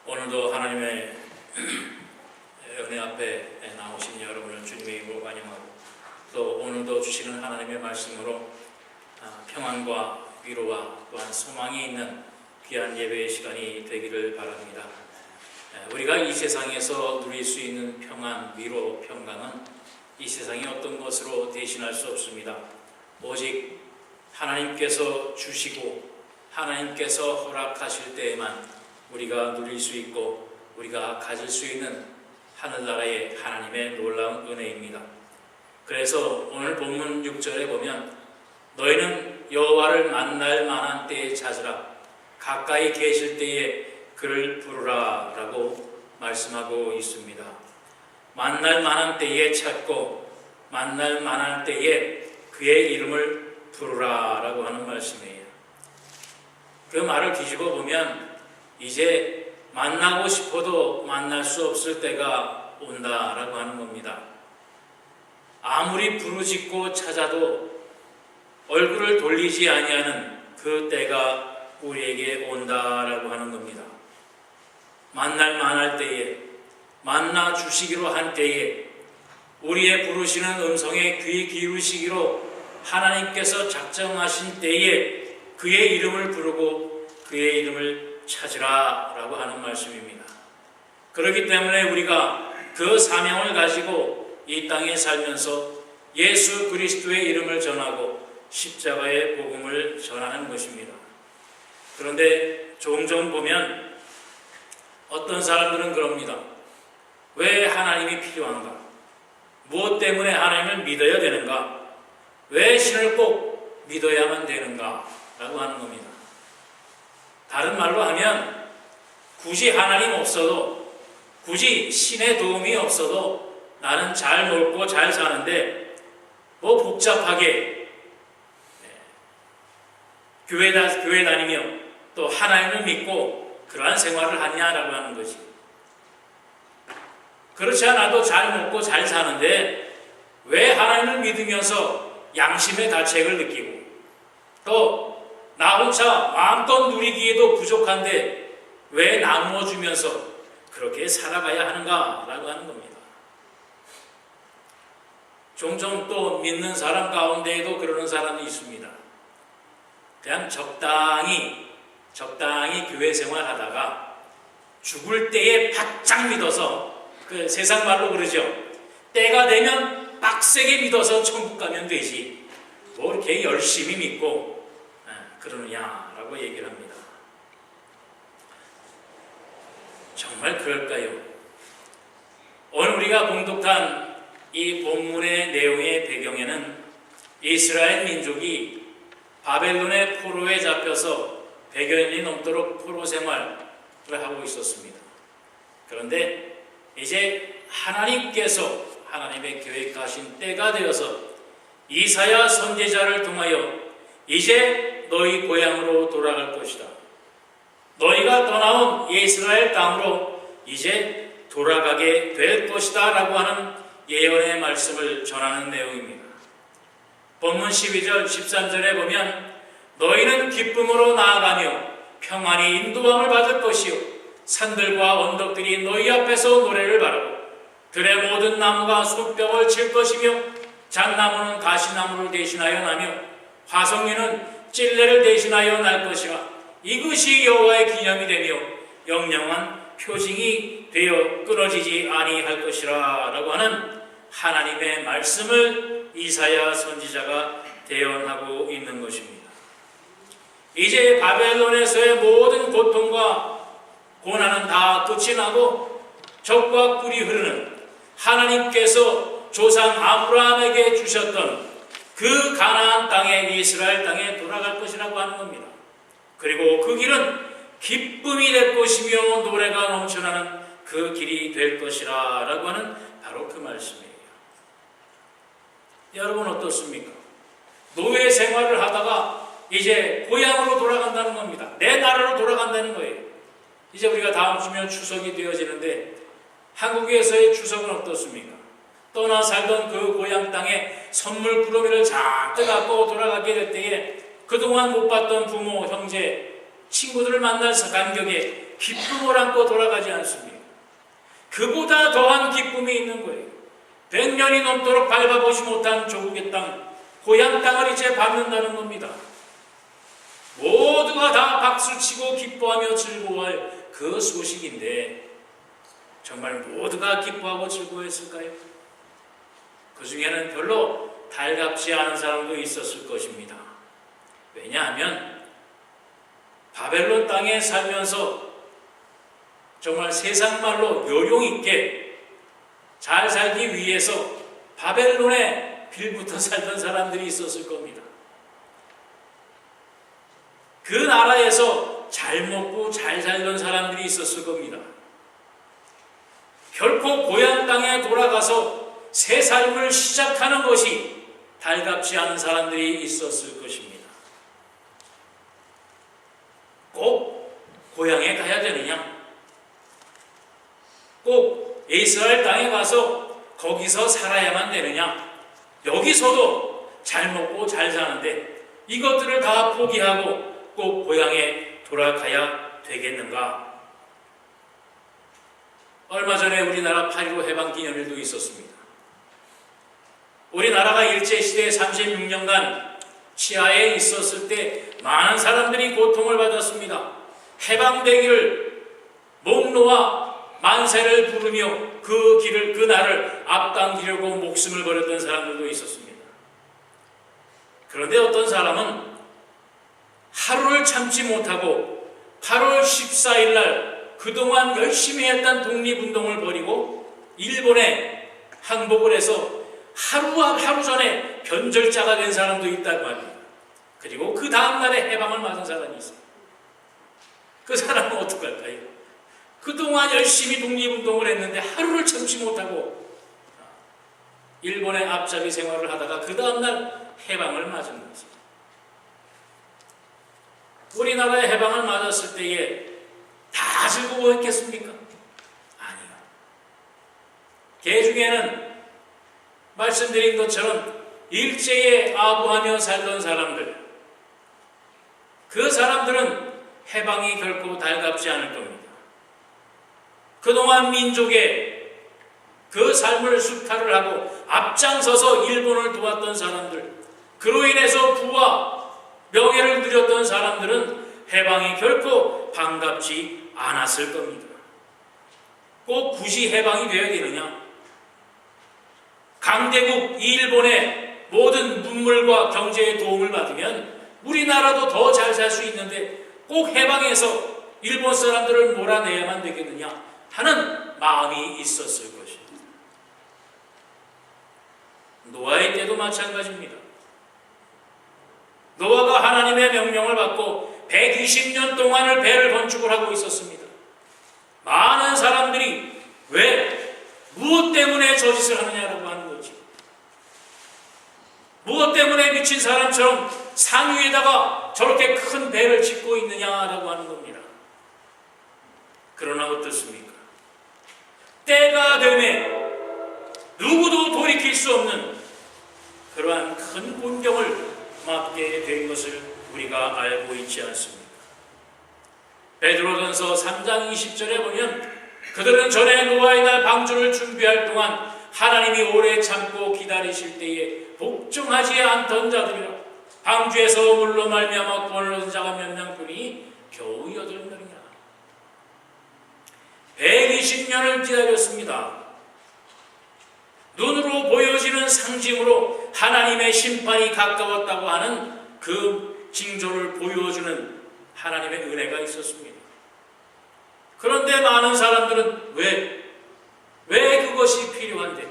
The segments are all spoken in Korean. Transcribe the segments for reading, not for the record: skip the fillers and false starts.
오늘도 하나님의 은혜 앞에 나오신 여러분을 주님의 이름으로 환영하고, 또 오늘도 주시는 하나님의 말씀으로 평안과 위로와 또한 소망이 있는 귀한 예배의 시간이 되기를 바랍니다. 우리가 이 세상에서 누릴 수 있는 평안, 위로, 평강은 이 세상이 어떤 것으로 대신할 수 없습니다. 오직 하나님께서 주시고 하나님께서 허락하실 때에만 우리가 누릴 수 있고 우리가 가질 수 있는 하늘나라의 하나님의 놀라운 은혜입니다. 그래서 오늘 본문 6절에 보면 너희는 여호와를 만날 만한 때에 찾으라, 가까이 계실 때에 그를 부르라 라고 말씀하고 있습니다. 만날 만한 때에 찾고 만날 만한 때에 그의 이름을 부르라 라고 하는 말씀이에요. 그 말을 뒤집어 보면 이제 만나고 싶어도 만날 수 없을 때가 온다라고 하는 겁니다. 아무리 부르짖고 찾아도 얼굴을 돌리지 아니하는 그 때가 우리에게 온다라고 하는 겁니다. 만날 만할 때에, 만나 주시기로 한 때에, 우리의 부르시는 음성에 귀 기울이시기로 하나님께서 작정하신 때에 그의 이름을 부르고 그의 이름을 찾으라 라고 하는 말씀입니다. 그렇기 때문에 우리가 그 사명을 가지고 이 땅에 살면서 예수 그리스도의 이름을 전하고 십자가의 복음을 전하는 것입니다. 그런데 종종 보면 어떤 사람들은 그럽니다. 왜 하나님이 필요한가? 무엇 때문에 하나님을 믿어야 되는가? 왜 신을 꼭 믿어야만 되는가? 라고 하는 겁니다. 다른 말로 하면 굳이 하나님 없어도, 굳이 신의 도움이 없어도 나는 잘 먹고 잘 사는데 뭐 복잡하게 교회 다니며 또 하나님을 믿고 그러한 생활을 하냐라고 하는 거지. 그렇지 않아도 잘 먹고 잘 사는데 왜 하나님을 믿으면서 양심의 가책을 느끼고 또 나 혼자 마음껏 누리기에도 부족한데 왜 나누어 주면서 그렇게 살아가야 하는가라고 하는 겁니다. 종종 또 믿는 사람 가운데에도 그러는 사람이 있습니다. 그냥 적당히 교회 생활하다가 죽을 때에 바짝 믿어서, 그 세상 말로 그러죠. 때가 되면 빡세게 믿어서 천국 가면 되지 뭐 이렇게 열심히 믿고 그러느냐라고 얘기를 합니다. 정말 그럴까요? 오늘 우리가 봉독한 이 본문의 내용의 배경에는 이스라엘 민족이 바벨론의 포로에 잡혀서 100여 년이 넘도록 포로 생활을 하고 있었습니다. 그런데 이제 하나님께서 하나님의 계획하신 때가 되어서 이사야 선지자를 통하여 이제 너희 고향으로 돌아갈 것이다. 너희가 떠나온 이스라엘 땅으로 이제 돌아가게 될 것이다 라고 하는 예언의 말씀을 전하는 내용입니다. 본문 12절 13절에 보면 너희는 기쁨으로 나아가며 평안히 인도함을 받을 것이요 산들과 언덕들이 너희 앞에서 노래를 바라고 들의 모든 나무가 솥병을 칠 것이며 잣나무는 가시나무를 대신하여 나며 화성리는 찔레를 대신하여 날 것이라. 이것이 여호와의 기념이 되며 영영한 표징이 되어 끊어지지 아니할 것이라 라고 하는 하나님의 말씀을 이사야 선지자가 대언하고 있는 것입니다. 이제 바벨론에서의 모든 고통과 고난은 다 끝이 나고 적과 꿀이 흐르는 하나님께서 조상 아브라함에게 주셨던 그 가나안 땅에, 이스라엘 땅에 돌아갈 것이라고 하는 겁니다. 그리고 그 길은 기쁨이 될 것이며 노래가 넘쳐나는 그 길이 될 것이라 라고 하는 바로 그 말씀이에요. 여러분 어떻습니까? 노예 생활을 하다가 이제 고향으로 돌아간다는 겁니다. 내 나라로 돌아간다는 거예요. 이제 우리가 다음 주면 추석이 되어지는데 한국에서의 추석은 어떻습니까? 떠나 살던 그 고향 땅에 선물 꾸러미를 잔뜩 갖고 돌아가게 될 때에 그동안 못 봤던 부모, 형제, 친구들을 만나서 간격에 기쁨을 안고 돌아가지 않습니다. 그보다 더한 기쁨이 있는 거예요. 100년이 넘도록 밟아보지 못한 조국의 땅, 고향 땅을 이제 밟는다는 겁니다. 모두가 다 박수치고 기뻐하며 즐거워할 그 소식인데 정말 모두가 기뻐하고 즐거워했을까요? 그 중에는 별로 달갑지 않은 사람도 있었을 것입니다. 왜냐하면 바벨론 땅에 살면서 정말 세상말로 요령있게 잘 살기 위해서 바벨론에 빌붙어 살던 사람들이 있었을 겁니다. 그 나라에서 잘 먹고 잘 살던 사람들이 있었을 겁니다. 결코 고향 땅에 돌아가서 새 삶을 시작하는 것이 달갑지 않은 사람들이 있었을 것입니다. 꼭 고향에 가야 되느냐? 꼭 이스라엘 땅에 가서 거기서 살아야만 되느냐? 여기서도 잘 먹고 잘 사는데 이것들을 다 포기하고 꼭 고향에 돌아가야 되겠는가? 얼마 전에 우리나라 8.15 해방기념일도 있었습니다. 우리나라가 일제시대 36년간 치하에 있었을 때 많은 사람들이 고통을 받았습니다. 해방되기를 목 놓아 만세를 부르며 그 날을 앞당기려고 목숨을 걸었던 사람들도 있었습니다. 그런데 어떤 사람은 하루를 참지 못하고 8월 14일 날 그동안 열심히 했던 독립운동을 버리고 일본에 항복을 해서 하루 전에 변절자가 된 사람도 있다고 합니다. 그리고 그 다음날에 해방을 맞은 사람이 있어요. 그 사람은 어떡할까요? 그동안 열심히 독립운동을 했는데 하루를 참지 못하고 일본의 앞잡이 생활을 하다가 그 다음날 해방을 맞은 거죠. 우리나라의 해방을 맞았을 때에 다 즐거워했겠습니까? 아니요. 개 중에는 말씀드린 것처럼 일제에 아부하며 살던 사람들, 그 사람들은 해방이 결코 달갑지 않을 겁니다. 그동안 민족의 그 삶을 수탈을 하고 앞장서서 일본을 도왔던 사람들, 그로 인해서 부와 명예를 누렸던 사람들은 해방이 결코 반갑지 않았을 겁니다. 꼭 굳이 해방이 되어야 되느냐? 강대국 일본의 모든 문물과 경제의 도움을 받으면 우리나라도 더 잘 살 수 있는데 꼭 해방해서 일본 사람들을 몰아내야만 되겠느냐 하는 마음이 있었을 것입니다. 노아의 때도 마찬가지입니다. 노아가 하나님의 명령을 받고 120년 동안을 배를 건축을 하고 있었습니다. 많은 사람들이 왜, 무엇 때문에 저 짓을 하느냐라고 하는 거지. 무엇 때문에 미친 사람처럼 산 위에다가 저렇게 큰 배를 짓고 있느냐라고 하는 겁니다. 그러나 어떻습니까? 때가 되매 누구도 돌이킬 수 없는 그러한 큰 곤경을 맞게 된 것을 우리가 알고 있지 않습니까? 베드로전서 3장 20절에 보면 그들은 전에 노아의 날 방주를 준비할 동안 하나님이 오래 참고 기다리실 때에 복종하지 않던 자들이라. 방주에서 물로 말미암아 구원을 얻은 자가 몇 명뿐이 겨우 8명이라. 120년을 기다렸습니다. 눈으로 보여지는 상징으로 하나님의 심판이 가까웠다고 하는 그 징조를 보여주는 하나님의 은혜가 있었습니다. 그런데 많은 사람들은 왜 그것이 필요한데?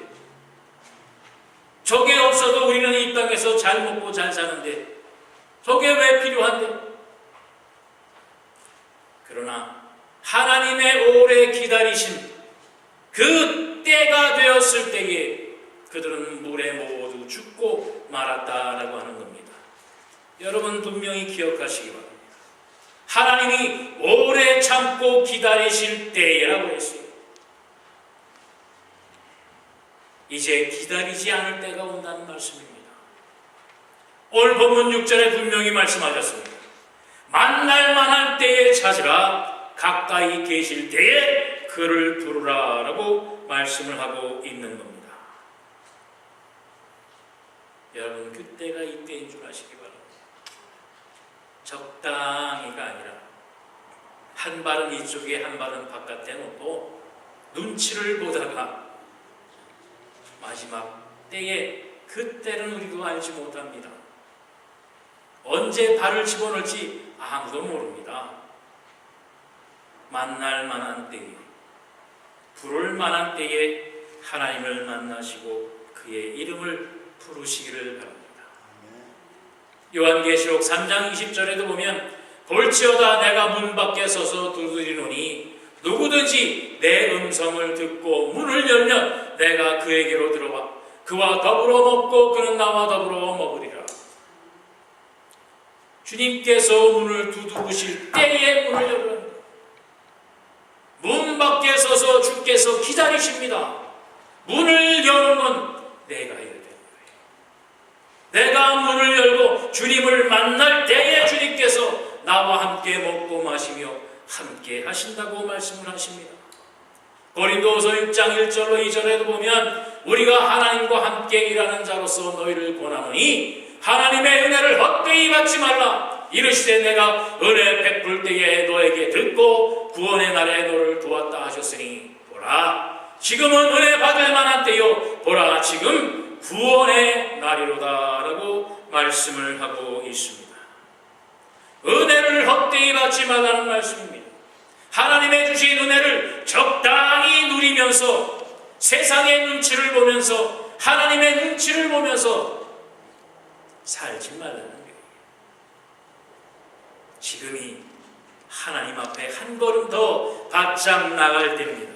저게 없어도 우리는 이 땅에서 잘 먹고 잘 사는데 저게 왜 필요한데? 그러나 하나님의 오래 기다리신 그 때가 되었을 때에 그들은 물에 모두 죽고 말았다라고 하는 겁니다. 여러분 분명히 기억하시기 바랍니다. 하나님이 오래 참고 기다리실 때라고 했어요. 이제 기다리지 않을 때가 온다는 말씀입니다. 오늘 본문 6절에 분명히 말씀하셨습니다. 만날 만한 때에 찾으라. 가까이 계실 때에 그를 부르라 라고 말씀을 하고 있는 겁니다. 여러분, 그때가 이때인 줄 아시기 바랍니다. 적당히가 아니라 한 발은 이쪽에 한 발은 바깥에 놓고 눈치를 보다가 마지막 때에, 그때는 우리도 알지 못합니다. 언제 발을 집어넣을지 아무도 모릅니다. 만날 만한 때에, 부를 만한 때에 하나님을 만나시고 그의 이름을 부르시기를 바랍니다. 요한계시록 3장 20절에도 보면 볼지어다 내가 문 밖에 서서 두드리노니 누구든지 내 음성을 듣고 문을 열면 내가 그에게로 들어와 그와 더불어 먹고 그는 나와 더불어 먹으리라. 주님께서 문을 두드리실 때에 문을 열어라. 문 밖에 서서 주께서 기다리십니다. 문을 여는 건 내가 해야 되는 거예요. 내가 문을 열고 주님을 만날 때에 주님께서 나와 함께 먹고 마시며 함께 하신다고 말씀을 하십니다. 고린도후서 6장 1절로 2절에도 보면 우리가 하나님과 함께 일하는 자로서 너희를 권하노니 하나님의 은혜를 헛되이 받지 말라. 이르시되 내가 은혜 베풀 때에 너에게 듣고 구원의 날에 너를 도왔다 하셨으니 보라 지금은 은혜 받을 만한 때요 보라 지금 구원의 날이로다 라고 말씀을 하고 있습니다. 은혜를 헛되이 받지 말라는 말씀입니다. 하나님의 주신 은혜를 적당히 누리면서 세상의 눈치를 보면서 하나님의 눈치를 보면서 살지 말라는 거예요. 지금이 하나님 앞에 한 걸음 더 바짝 나갈 때입니다.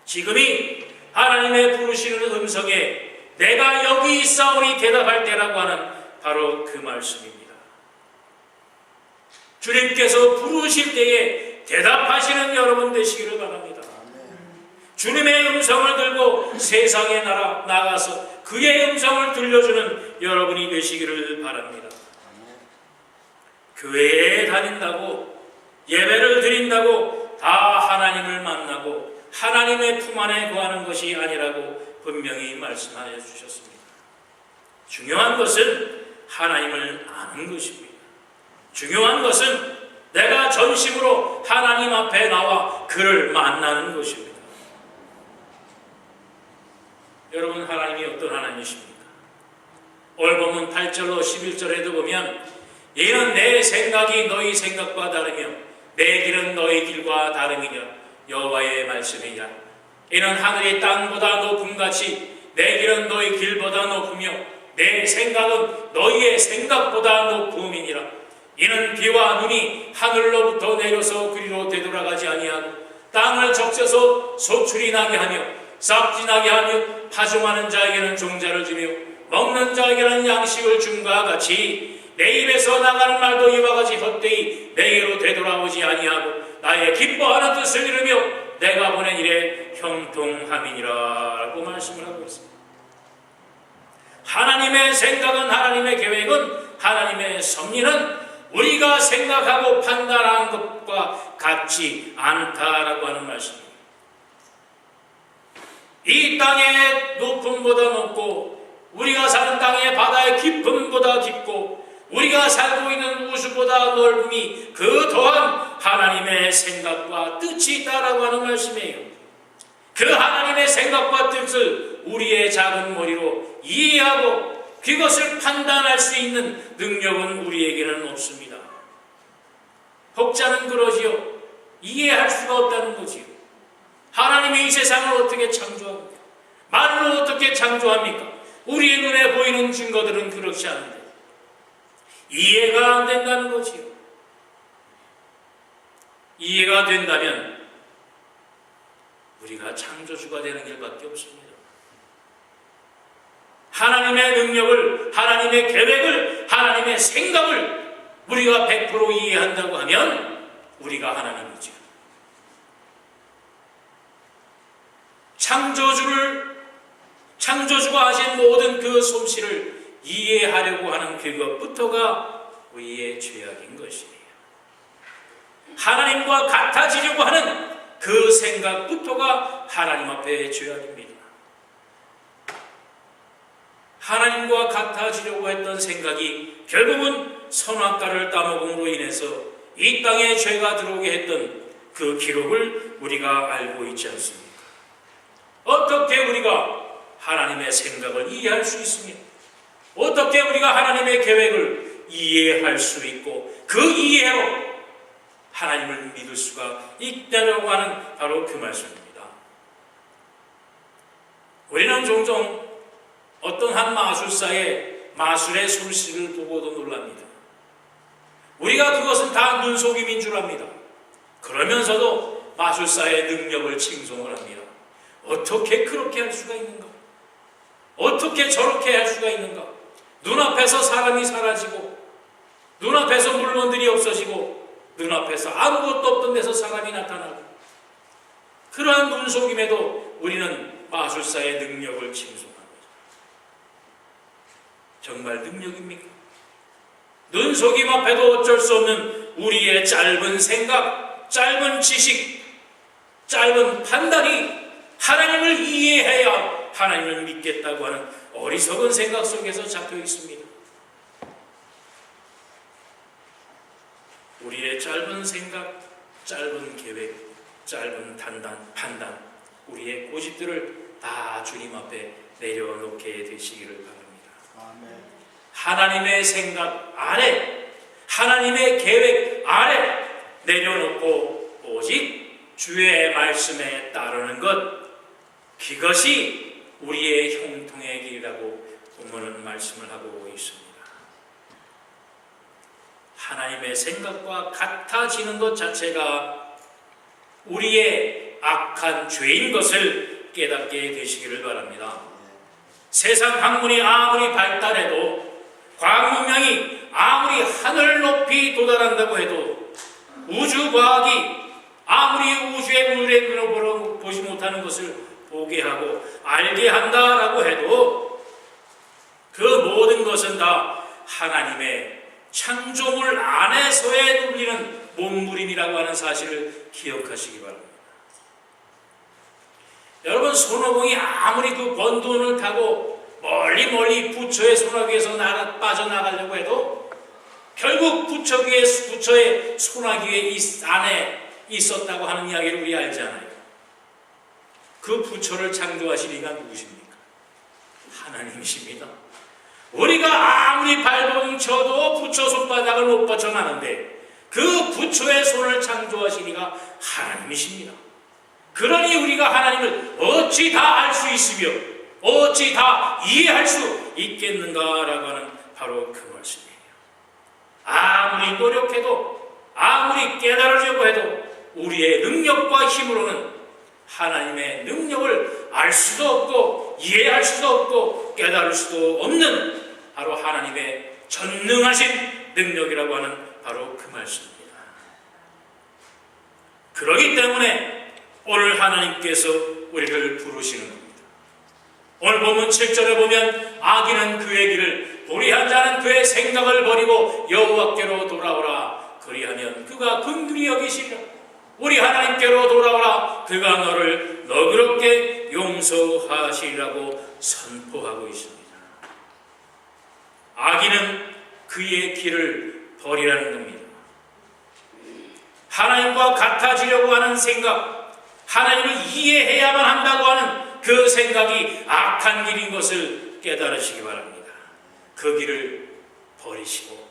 지금이 하나님의 부르시는 음성에 내가 여기 있사오니 대답할 때라고 하는 바로 그 말씀입니다. 주님께서 부르실 때에 대답하시는 여러분 되시기를 바랍니다. 주님의 음성을 들고 세상에 나가서 그의 음성을 들려주는 여러분이 되시기를 바랍니다. 교회에 다닌다고 예배를 드린다고 다 하나님을 만나고 하나님의 품 안에 거하는 것이 아니라고 분명히 말씀하여 주셨습니다. 중요한 것은 하나님을 아는 것입니다. 중요한 것은 내가 전심으로 하나님 앞에 나와 그를 만나는 것입니다. 여러분, 하나님이 어떤 하나님이십니까? 오늘 본문 8절로 11절에도 보면 이는 내 생각이 너희 생각과 다르며 내 길은 너희 길과 다름이냐 여호와의 말씀이냐. 이는 하늘이 땅보다 높음같이 내 길은 너희 길보다 높으며 내 생각은 너희의 생각보다 높음이니라. 이는 비와 눈이 하늘로부터 내려서 그리로 되돌아가지 아니하고 땅을 적셔서 소출이 나게 하며 싹지 나게 하며 파종하는 자에게는 종자를 주며 먹는 자에게는 양식을 줌과 같이 내 입에서 나가는 말도 이와 같이 헛되이 내게로 되돌아오지 아니하고 나의 기뻐하는 뜻을 이루며 내가 보낸 일에 형통함이니라 라고 말씀을 하고 있습니다. 하나님의 생각은, 하나님의 계획은, 하나님의 섭리는 우리가 생각하고 판단하는 것과 같지 않다라고 하는 말씀입니다. 이 땅의 높음보다 높고 우리가 사는 땅의 바다의 깊음보다 깊고 우리가 살고 있는 우주보다 넓음이 그 또한 하나님의 생각과 뜻이 있다라고 하는 말씀이에요. 그 하나님의 생각과 뜻을 우리의 작은 머리로 이해하고 그것을 판단할 수 있는 능력은 우리에게는 없습니다. 혹자는 그러지요. 이해할 수가 없다는 거지요. 하나님이 이 세상을 어떻게 창조합니까? 말로 어떻게 창조합니까? 우리의 눈에 보이는 증거들은 그렇지 않은데 이해가 안 된다는 거지요. 이해가 된다면 우리가 창조주가 되는 길밖에 없습니다. 하나님의 능력을, 하나님의 계획을, 하나님의 생각을 우리가 100% 이해한다고 하면 우리가 하나님이죠. 창조주가 하신 모든 그 솜씨를 이해하려고 하는 그것부터가 우리의 죄악인 것이에요. 하나님과 같아지려고 하는 그 생각부터가 하나님 앞에 죄악입니다. 하나님과 같아지려고 했던 생각이 결국은 선악과를 따먹음으로 인해서 이 땅에 죄가 들어오게 했던 그 기록을 우리가 알고 있지 않습니까? 어떻게 우리가 하나님의 생각을 이해할 수 있습니까? 어떻게 우리가 하나님의 계획을 이해할 수 있고 그 이해로 하나님을 믿을 수가 있다고 하는 바로 그 말씀입니다. 우리는 종종 어떤 한 마술사의 마술의 솜씨를 보고도 놀랍니다. 우리가 그것은 다 눈속임인 줄 압니다. 그러면서도 마술사의 능력을 칭송을 합니다. 어떻게 그렇게 할 수가 있는가? 어떻게 저렇게 할 수가 있는가? 눈앞에서 사람이 사라지고 눈앞에서 물건들이 없어지고 눈앞에서 아무것도 없던 데서 사람이 나타나고 그러한 눈속임에도 우리는 마술사의 능력을 칭송합니다. 정말 능력입니까? 눈속임 앞에도 어쩔 수 없는 우리의 짧은 생각, 짧은 지식, 짧은 판단이 하나님을 이해해야 하나님을 믿겠다고 하는 어리석은 생각 속에서 잡혀 있습니다. 우리의 짧은 생각, 짧은 계획, 짧은 판단, 우리의 고집들을 다 주님 앞에 내려놓게 되시기를 바랍니다. 아멘. 하나님의 생각 아래, 하나님의 계획 아래 내려놓고 오직 주의 말씀에 따르는 것, 그것이 우리의 형통의 길이라고 본문은 말씀을 하고 있습니다. 하나님의 생각과 같아지는 것 자체가 우리의 악한 죄인 것을 깨닫게 되시기를 바랍니다. 세상 학문이 아무리 발달해도, 과학 문명이 아무리 하늘 높이 도달한다고 해도, 우주과학이 아무리 우주의 눈으로 보지 못하는 것을 보게 하고 알게 한다라고 해도 그 모든 것은 다 하나님의 창조물 안에서의 누리는 몸부림이라고 하는 사실을 기억하시기 바랍니다. 여러분, 손오공이 아무리 그 권두운을 타고 멀리 부처의 소나기에서 빠져나가려고 해도 결국 부처의 소나기의 안에 있었다고 하는 이야기를 우리 알잖아요. 그 부처를 창조하신 이가 누구십니까? 하나님이십니다. 우리가 아무리 발버둥 쳐도 부처 손바닥을 못 벗어나는데 그 부처의 손을 창조하신 이가 하나님이십니다. 그러니 우리가 하나님을 어찌 다 알 수 있으며 어찌 다 이해할 수 있겠는가라고 하는 바로 그 말씀이에요. 아무리 노력해도 아무리 깨달으려고 해도 우리의 능력과 힘으로는 하나님의 능력을 알 수도 없고 이해할 수도 없고 깨달을 수도 없는 바로 하나님의 전능하신 능력이라고 하는 바로 그 말씀입니다. 그렇기 때문에 오늘 하나님께서 우리를 부르시는 겁니다. 오늘 본문 7절에 보면 악인은 그의 길을 도리한 자는 그의 생각을 버리고 여호와께로 돌아오라. 그리하면 그가 긍휼히 여기시리라. 우리 하나님께로 돌아오라. 그가 너를 너그럽게 용서하시리라고 선포하고 있습니다. 악인은 그의 길을 버리라는 겁니다. 하나님과 같아지려고 하는 생각, 하나님을 이해해야만 한다고 하는 그 생각이 악한 길인 것을 깨달으시기 바랍니다. 그 길을 버리시고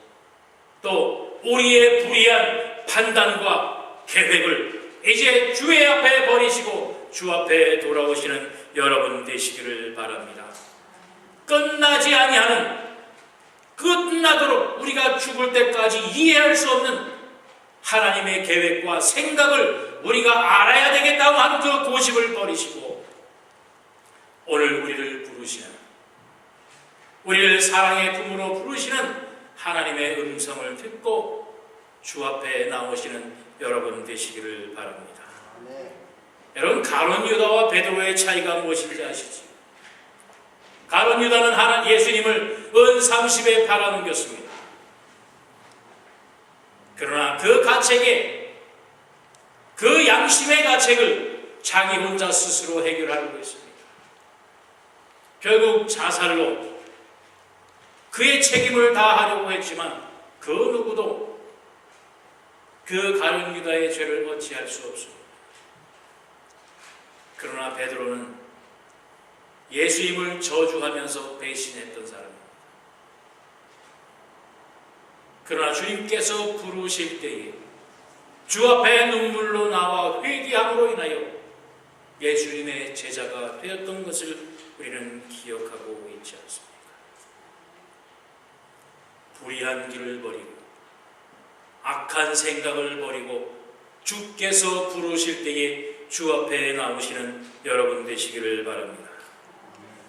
또 우리의 불의한 판단과 계획을 이제 주의 앞에 버리시고 주 앞에 돌아오시는 여러분 되시기를 바랍니다. 끝나지 아니하는, 끝나도록 우리가 죽을 때까지 이해할 수 없는 하나님의 계획과 생각을 우리가 알아야 되겠다고 하는 그 고집을 버리시고 오늘 우리를 부르시는, 우리를 사랑의 품으로 부르시는 하나님의 음성을 듣고 주 앞에 나오시는 여러분 되시기를 바랍니다. 네. 여러분, 가룟 유다와 베드로의 차이가 무엇인지 아시죠? 가룟 유다는 예수님을 은 30에 팔아넘겼습니다. 그러나 그 가책에 그 양심의 가책을 자기 혼자 스스로 해결하려고 했습니다. 결국 자살로 그의 책임을 다하려고 했지만 그 누구도 그 가룟 유다의 죄를 어찌할 수 없습니다. 그러나 베드로는 예수님을 저주하면서 배신했던 사람입니다. 그러나 주님께서 부르실 때에 주 앞에 눈물로 나와 회개함으로 인하여 예수님의 제자가 되었던 것을 우리는 기억하고 있지 않습니까? 불의한 길을 버리고 악한 생각을 버리고 주께서 부르실 때에 주 앞에 나오시는 여러분 되시기를 바랍니다.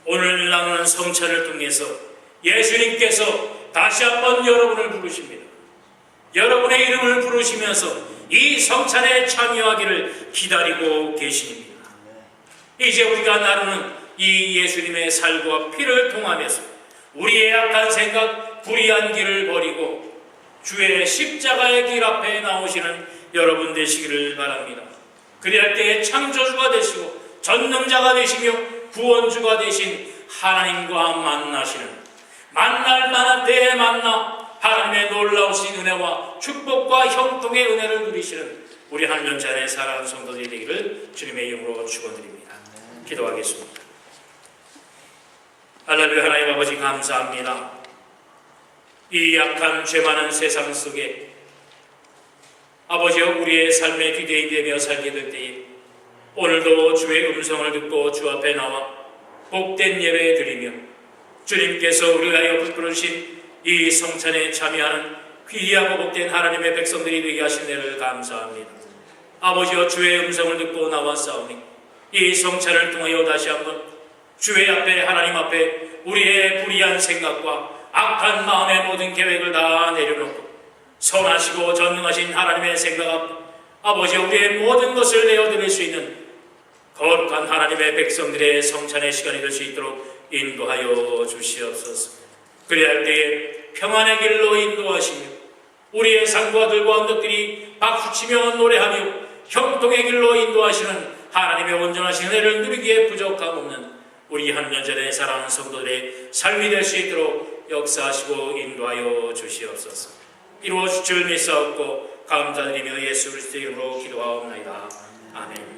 오늘 나누는 성찬을 통해서 예수님께서 다시 한번 여러분을 부르십니다. 여러분의 이름을 부르시면서 이 성찬에 참여하기를 기다리고 계십니다. 이제 우리가 나누는 이 예수님의 살과 피를 통하면서 우리의 악한 생각, 불의한 길을 버리고 주의 십자가의 길 앞에 나오시는 여러분 되시기를 바랍니다. 그리할 때에 창조주가 되시고 전능자가 되시며 구원주가 되신 하나님과 만나시는, 만날 만한 때에 만나 하나님의 놀라우신 은혜와 축복과 형통의 은혜를 누리시는 우리 한 년전의 사랑하는 성도들이 되기를 주님의 이름으로 축원드립니다. 기도하겠습니다. 할렐루야. 하나님 아버지 감사합니다. 이 약한 죄 많은 세상 속에 아버지여 우리의 삶의 뒤대이 되며 살게 될 때에 오늘도 주의 음성을 듣고 주 앞에 나와 복된 예배 드리며 주님께서 우리를 위하여 베풀으신 이 성찬에 참여하는 귀하고 복된 하나님의 백성들이 되게 하신 은혜를 감사합니다. 아버지여 주의 음성을 듣고 나왔사오니 이 성찬을 통하여 다시 한번 주의 앞에, 하나님 앞에 우리의 불의한 생각과 악한 마음의 모든 계획을 다 내려놓고 선하시고 전능하신 하나님의 생각 앞에 아버지여 우리의 모든 것을 내어드릴 수 있는 거룩한 하나님의 백성들의 성찬의 시간이 될 수 있도록 인도하여 주시옵소서. 그리할 때에 평안의 길로 인도하시며 우리의 산과 들과 언덕들이 박수치며 노래하며 형통의 길로 인도하시는 하나님의 온전하신 은혜를 누리기에 부족함 없는 우리 한 년 전에 사랑하는 성도들의 삶이 될 수 있도록 역사하시고 인도하여 주시옵소서. 이루어 주실 줄 믿사옵고 감사드리며 예수 그리스도의 이름으로 기도하옵나이다. 아멘.